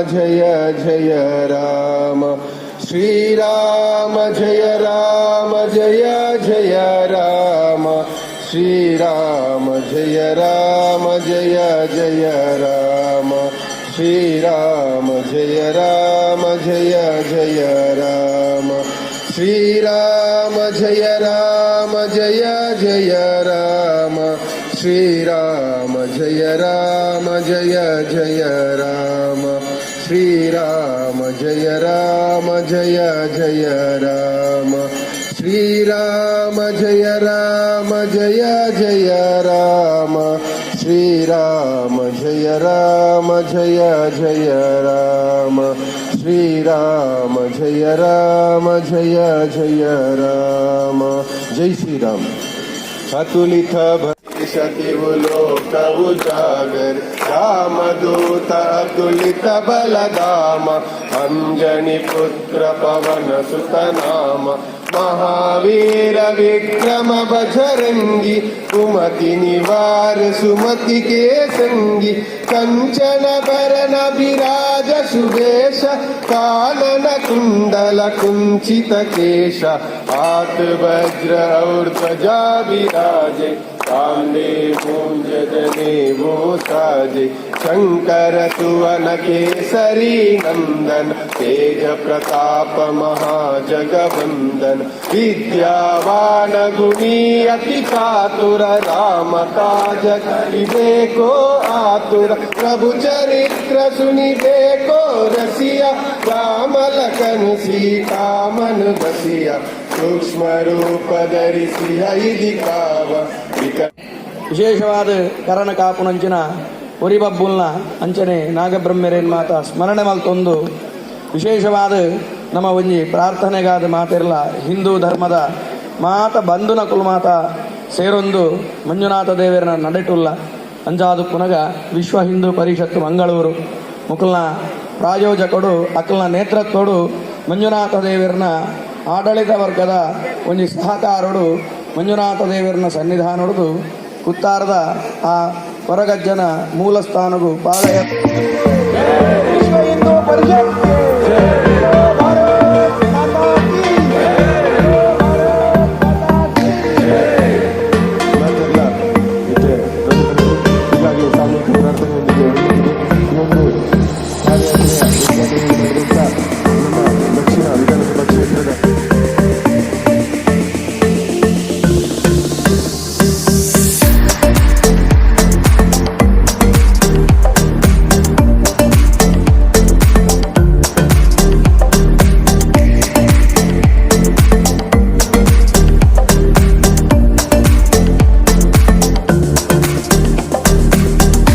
जय जय राम श्रीराम जय राम जय जय राम श्रीराम जय राम जय जय राम श्रीराम जय राम जय जय राम श्रीराम जय राम जय जय राम श्रीराम जय राम जय जय राम श्रीराम जय राम जय जय राम श्रीराम जय राम जय जय राम श्रीराम जय राम जय जय राम श्रीराम जय राम जय जय राम। जय श्री राम। अतुलित शक्ति लोक उजागर रामदूत अतुलित बलधाम अंजनी पुत्र पवन सुत नाम महावीर विक्रम बजरंगी कुमति निवार सुमति के संगी कंचन भरण विराज सुवेश कानन कुंडल कुंचित केश हाथ वज्र और ध्वजा विराजे कांदे पूंज जने वो साजे शंकर सुवन केसरी नंदन तेज प्रताप महाजगवंदन विद्यावान गुणी अति चातुर राम काज करिबे को आतुर प्रभु चरित्र सुनिबे को रसिया राम लखन सीता मन बसिया सूक्ष्म रूप ಧರಿಸಿ ಐದಿಕಾವ ವಿಶೇಷವಾದ ಕರಣ ಕಾಪುನಂಚಿನ ಒರಿಬಬ್ಬುಲ್ನ ಅಂಚನೆ ನಾಗಬ್ರಹ್ಮರೇನ್ ಮಾತ ಸ್ಮರಣೆ ಮಲ್ತೊಂದು ವಿಶೇಷವಾದ ನಮ್ಮ ಒಂಜಿ ಪ್ರಾರ್ಥನೆಗಾದ ಮಾತಿರಲ ಹಿಂದೂ ಧರ್ಮದ ಮಾತ ಬಂಧುನ ಕುಲಮಾತ ಸೇರೊಂದು ಮಂಜುನಾಥ ದೇವರನ ನಡೆಟುಲ್ಲ ಅಂಜಾದು ಪುನಗ ವಿಶ್ವ ಹಿಂದೂ ಪರಿಷತ್ತು ಮಂಗಳೂರು ಮುಕಲ್ನ ಪ್ರಾಯೋಜಕರು ಅಕಲ್ನ ನೇತೃತ್ವಡು ಮಂಜುನಾಥ ದೇವರನ ಆಡಳಿತ ವರ್ಗದ ಒಂಜಿ ಸಹಕಾರಡು ಮಂಜುನಾಥ ದೇವರನ ಸನ್ನಿಧಾನಡು ಕುತ್ತಾರದ ಆ ಹೊರಗಜ್ಜನ ಮೂಲ ಸ್ಥಾನಗೂ ಪಾದಯ ವಿಶ್ವ ಹಿಂದೂ ಪರಿಷತ್